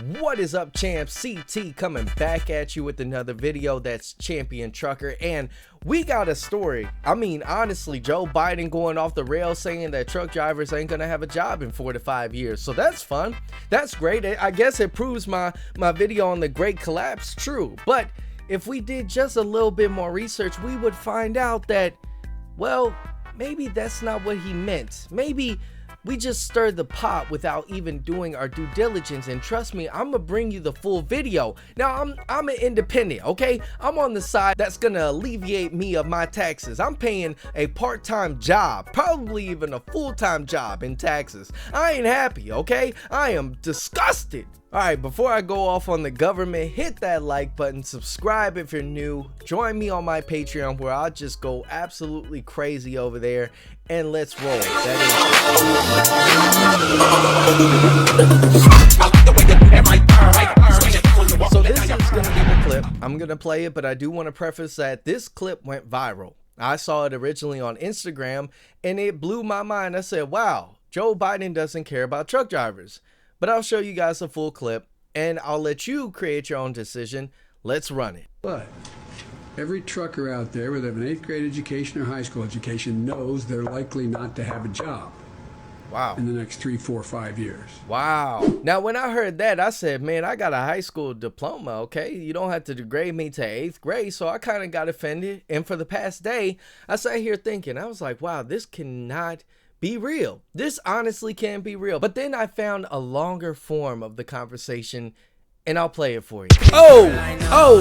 What is up, champs? CT coming back at you with another video. That's Champion Trucker, and we got a story. I mean, honestly, Joe Biden going off the rails saying that truck drivers ain't gonna have a job in 4 to 5 years. So that's fun. That's great. I guess it proves my video on the Great Collapse true. But if we did just a little bit more research, we would find out that, well, maybe that's not what he meant. Maybe we just stirred the pot without even doing our due diligence, and trust me, I'm gonna bring you the full video. Now, I'm an independent, okay? I'm on the side that's gonna alleviate me of my taxes. I'm paying a part-time job, probably even a full-time job in taxes. I ain't happy, okay? I am disgusted. All right, before I go off on the government, hit that like button, subscribe if you're new, join me on my Patreon where I'll just go absolutely crazy over there, and let's roll. So this is going to be the clip. I'm going to play it, but I do want to preface that this clip went viral. I saw it originally on Instagram, and it blew my mind. I said, wow, Joe Biden doesn't care about truck drivers. But I'll show you guys a full clip, and I'll let you create your own decision. Let's run it. But every trucker out there, whether they have an 8th grade education or high school education, knows they're likely not to have a job. Wow. In the next 3, 4, 5 years. Wow. Now, when I heard that, I said, man, I got a high school diploma, okay? You don't have to degrade me to 8th grade, so I kind of got offended. And for the past day, I sat here thinking, I was like, wow, this cannot be real. This honestly can be real. But then I found a longer form of the conversation, and I'll play it for you. Oh,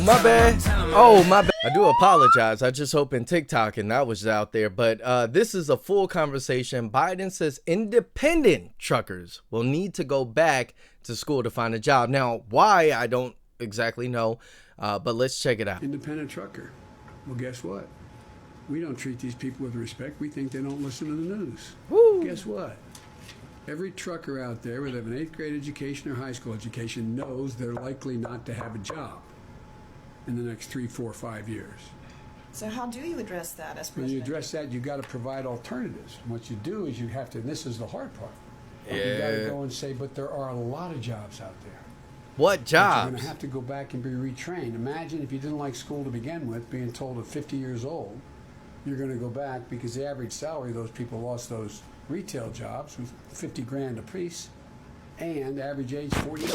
my bad. Oh, my bad. I do apologize. I just opened TikTok and that was out there. But this is a full conversation. Biden says independent truckers will need to go back to school to find a job. Now, why? I don't exactly know, but let's check it out. Independent trucker. Well, guess what? We don't treat these people with respect. We think they don't listen to the news. Woo. Guess what? Every trucker out there, whether they have an 8th grade education or high school education, knows they're likely not to have a job in the next 3, 4, 5 years. So how do you address that as president? When you address that, you've got to provide alternatives. And what you do is you have to, and this is the hard part, you got to go and say, but there are a lot of jobs out there. What jobs? You're going to have to go back and be retrained. Imagine if you didn't like school to begin with, being told at 50 years old, you're going to go back because the average salary those people lost those retail jobs was 50 grand a piece, and average age 40.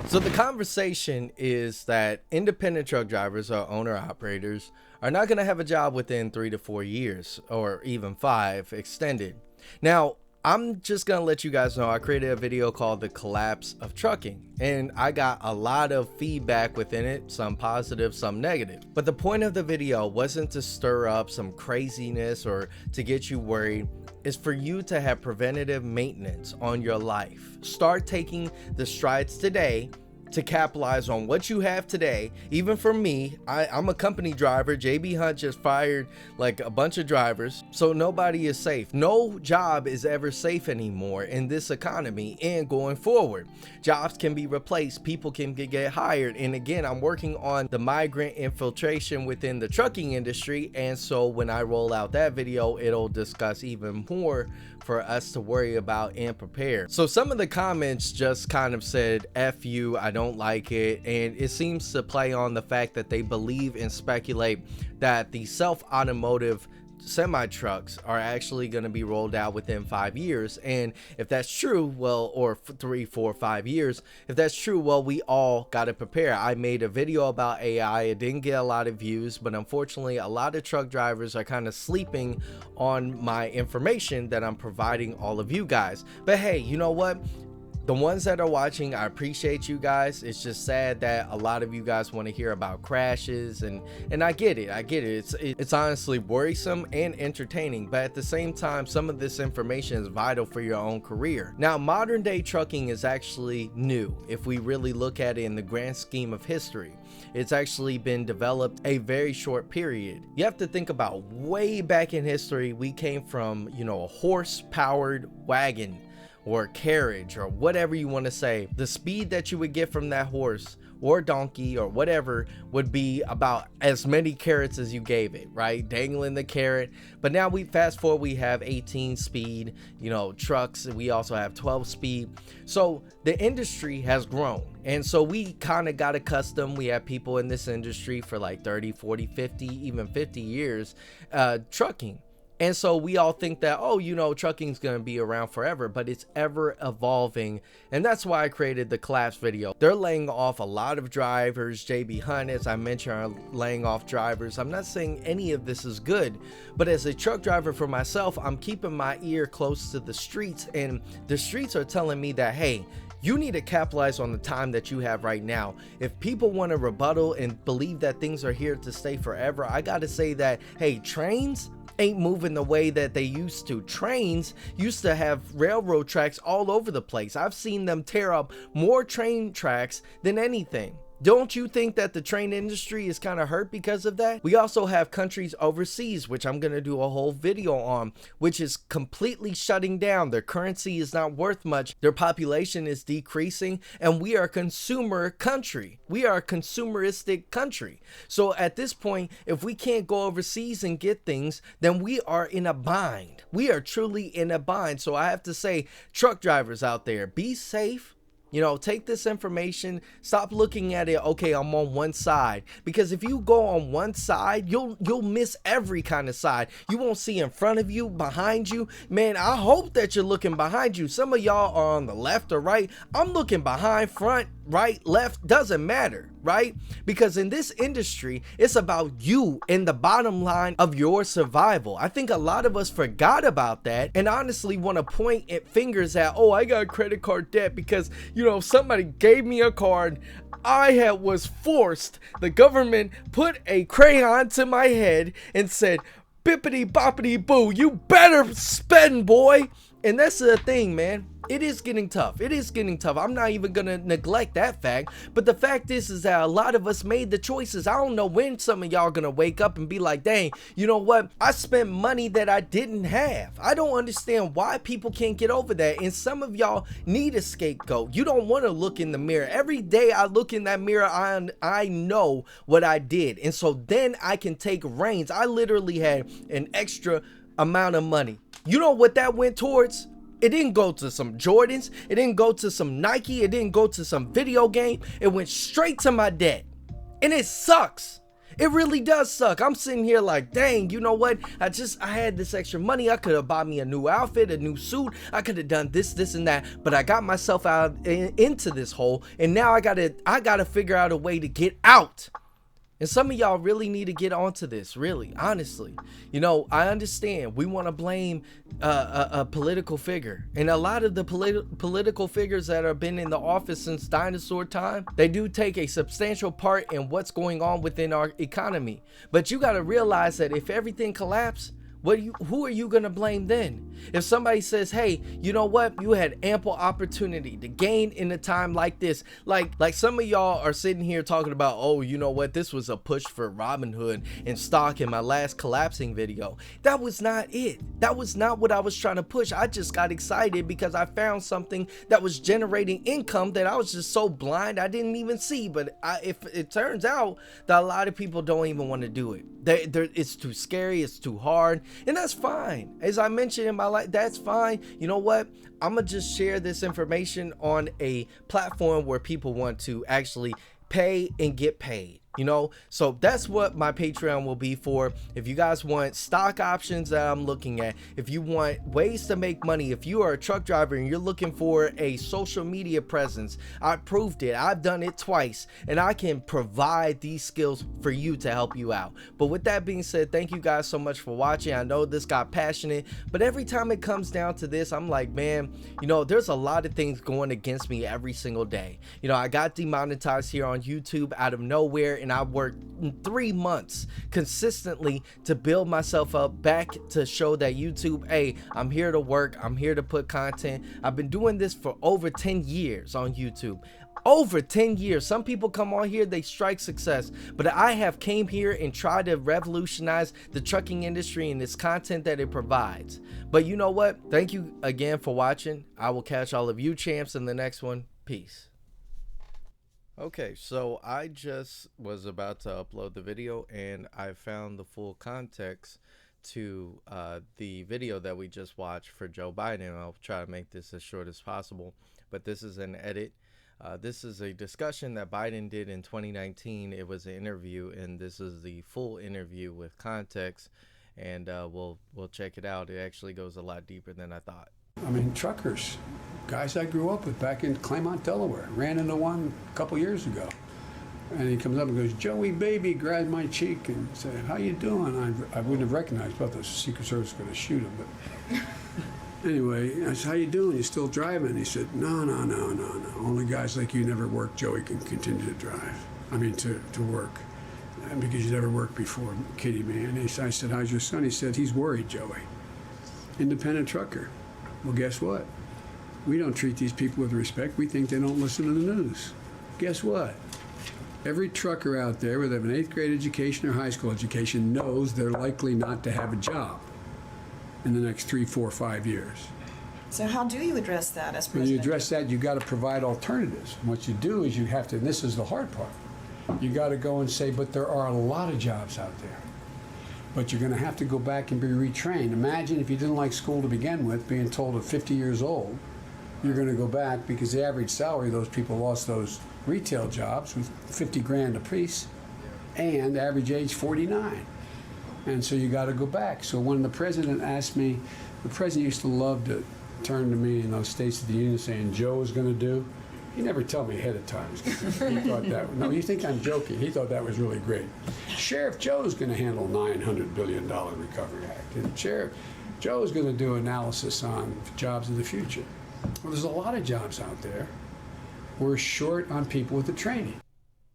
So the conversation is that independent truck drivers or owner operators are not going to have a job within 3 to 4 years or even 5 extended. Now, I'm just going to let you guys know I created a video called The Collapse of Trucking, and I got a lot of feedback within it, some positive, some negative. But the point of the video wasn't to stir up some craziness or to get you worried. It's for you to have preventative maintenance on your life. Start taking the strides today to capitalize on what you have today. Even for me, I'm a company driver. JB Hunt just fired like a bunch of drivers, so nobody is safe. No job is ever safe anymore in this economy and going forward. Jobs can be replaced, people can get hired, and again, I'm working on the migrant infiltration within the trucking industry, and so when I roll out that video, it'll discuss even more for us to worry about and prepare. So some of the comments just kind of said, F you, I don't like it, and it seems to play on the fact that they believe and speculate that the self-automotive semi trucks are actually going to be rolled out within 5 years. And if that's true, well, or 3, 4, 5 years, if that's true, well, we all got to prepare. I made a video about AI. It didn't get a lot of views, but unfortunately a lot of truck drivers are kind of sleeping on my information that I'm providing all of you guys. But hey, you know what? The ones that are watching, I appreciate you guys. It's just sad that a lot of you guys want to hear about crashes, and I get it. It's honestly worrisome and entertaining, but at the same time, some of this information is vital for your own career. Now, modern day trucking is actually new. If we really look at it in the grand scheme of history, it's actually been developed a very short period. You have to think about way back in history, we came from, a horse-powered wagon or carriage or whatever you want to say, the speed that you would get from that horse or donkey or whatever would be about as many carrots as you gave it, right? Dangling the carrot. But now we fast forward, we have 18 speed, you know, trucks, and we also have 12 speed. So the industry has grown. And so we kind of got accustomed. We have people in this industry for like 30, 40, 50, even 50 years trucking. And so we all think that, oh, you know, trucking's going to be around forever, but it's ever evolving. And that's why I created the collapse video. They're laying off a lot of drivers. JB Hunt, as I mentioned, are laying off drivers. I'm not saying any of this is good, but as a truck driver for myself, I'm keeping my ear close to the streets, and the streets are telling me that, hey, you need to capitalize on the time that you have right now. If people want to rebuttal and believe that things are here to stay forever, I got to say that, hey, trains ain't moving the way that they used to. Trains used to have railroad tracks all over the place. I've seen them tear up more train tracks than anything. Don't you think that the train industry is kind of hurt because of that? We also have countries overseas, which I'm going to do a whole video on, which is completely shutting down. Their currency is not worth much. Their population is decreasing, and we are a consumer country. We are a consumeristic country. So at this point, if we can't go overseas and get things, then we are in a bind. We are truly in a bind. So I have to say, truck drivers out there, be safe. You know, take this information, stop looking at it, okay, I'm on one side. Because if you go on one side, you'll miss every kind of side. You won't see in front of you, behind you. Man, I hope that you're looking behind you. Some of y'all are on the left or right. I'm looking behind, front, right, left, doesn't matter, right? Because in this industry, it's about you and the bottom line of your survival. I think a lot of us forgot about that and honestly want to point at fingers at, oh, I got credit card debt because, you know, somebody gave me a card. I was forced. The government put a crayon to my head and said, bippity boppity boo, you better spend, boy. And that's the thing, man. It is getting tough. It is getting tough. I'm not even going to neglect that fact. But the fact is that a lot of us made the choices. I don't know when some of y'all going to wake up and be like, dang, you know what? I spent money that I didn't have. I don't understand why people can't get over that. And some of y'all need a scapegoat. You don't want to look in the mirror. Every day I look in that mirror, I know what I did. And so then I can take reins. I literally had an extra amount of money. You know what that went towards? It didn't go to some Jordans. It didn't go to some Nike. It didn't go to some video game. It went straight to my debt. And it sucks. It really does suck. I'm sitting here like, dang, you know what? I had this extra money. I could have bought me a new outfit, a new suit. I could have done this, and that. But I got myself out into this hole. And now I gotta figure out a way to get out. And some of y'all really need to get onto this, really, honestly. You know, I understand we want to blame a political figure. And a lot of the political figures that have been in the office since dinosaur time, they do take a substantial part in what's going on within our economy. But you got to realize that if everything collapses, who are you gonna blame then? If somebody says, hey, you know what, you had ample opportunity to gain in a time like this, like some of y'all are sitting here talking about, oh, you know what, this was a push for Robinhood and stock in my last collapsing video. That was not it. That was not what I was trying to push. I just got excited because I found something that was generating income that I was just so blind I didn't even see. But if it turns out that a lot of people don't even want to do it, it's too scary, it's too hard. And that's fine. As I mentioned in my life, that's fine. You know what? I'm going to just share this information on a platform where people want to actually pay and get paid. You know, so that's what my Patreon will be for. If you guys want stock options that I'm looking at, if you want ways to make money, if you are a truck driver and you're looking for a social media presence, I proved it. I've done it twice, and I can provide these skills for you to help you out. But with that being said, thank you guys so much for watching. I know this got passionate, but every time it comes down to this, I'm like, man, you know, there's a lot of things going against me every single day. You know, I got demonetized here on YouTube out of nowhere, and I worked 3 months consistently to build myself up back to show that YouTube, hey, I'm here to work, I'm here to put content. I've been doing this for over 10 years on YouTube. Over 10 years. Some people come on here, they strike success, but I have came here and tried to revolutionize the trucking industry and its content that it provides. But you know what? Thank you again for watching. I will catch all of you champs in the next one. Peace. Okay, so I just was about to upload the video and I found the full context to the video that we just watched for Joe Biden. I'll try to make this as short as possible, but this is an edit. This is a discussion that Biden did in 2019. It was an interview, and this is the full interview with context, and we'll check it out. It actually goes a lot deeper than I thought. I mean, truckers, guys I grew up with back in Claymont, Delaware. Ran into one a couple years ago. And he comes up and goes, "Joey, baby," grabbed my cheek and said, "How you doing?" I wouldn't have recognized, but the Secret Service was going to shoot him. But anyway, I said, "How you doing? You still driving?" He said, No. Only guys like you never work, Joey, can continue to drive. I mean, to work. And because you never worked before, kiddie me." And I said, "How's your son?" He said, "He's worried, Joey." Independent trucker. Well, guess what? We don't treat these people with respect. We think they don't listen to the news. Guess what? Every trucker out there, whether they have an 8th grade education or high school education, knows they're likely not to have a job in the next 3, 4, 5 years. So how do you address that as president? When you address that, you've got to provide alternatives. And what you do is you have to, and this is the hard part, you got to go and say, but there are a lot of jobs out there. But you're going to have to go back and be retrained. Imagine if you didn't like school to begin with, being told at 50 years old, you're going to go back because the average salary, those people lost those retail jobs with 50 grand apiece, and average age 49. And so you got to go back. So when the president asked me, the president used to love to turn to me in those States of the Union saying, "Joe is going to do." He never told me ahead of time. He thought that, no, you think I'm joking. He thought that was really great. Sheriff Joe's going to handle $900 billion Recovery Act. And Sheriff Joe's going to do analysis on jobs of the future. Well, there's a lot of jobs out there. We're short on people with the training.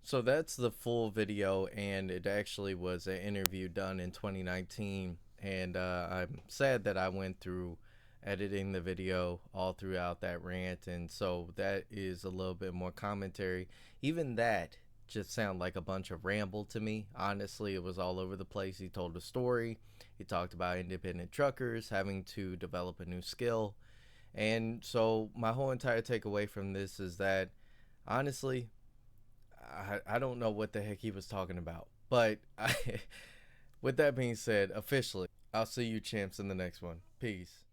So that's the full video, and it actually was an interview done in 2019. And I'm sad that I went through editing the video all throughout that rant, and so that is a little bit more commentary. Even that just sounded like a bunch of ramble to me. Honestly, it was all over the place. He told a story. He talked about independent truckers having to develop a new skill. And so my whole entire takeaway from this is that, honestly, I don't know what the heck he was talking about. But with that being said, officially, I'll see you champs in the next one. Peace.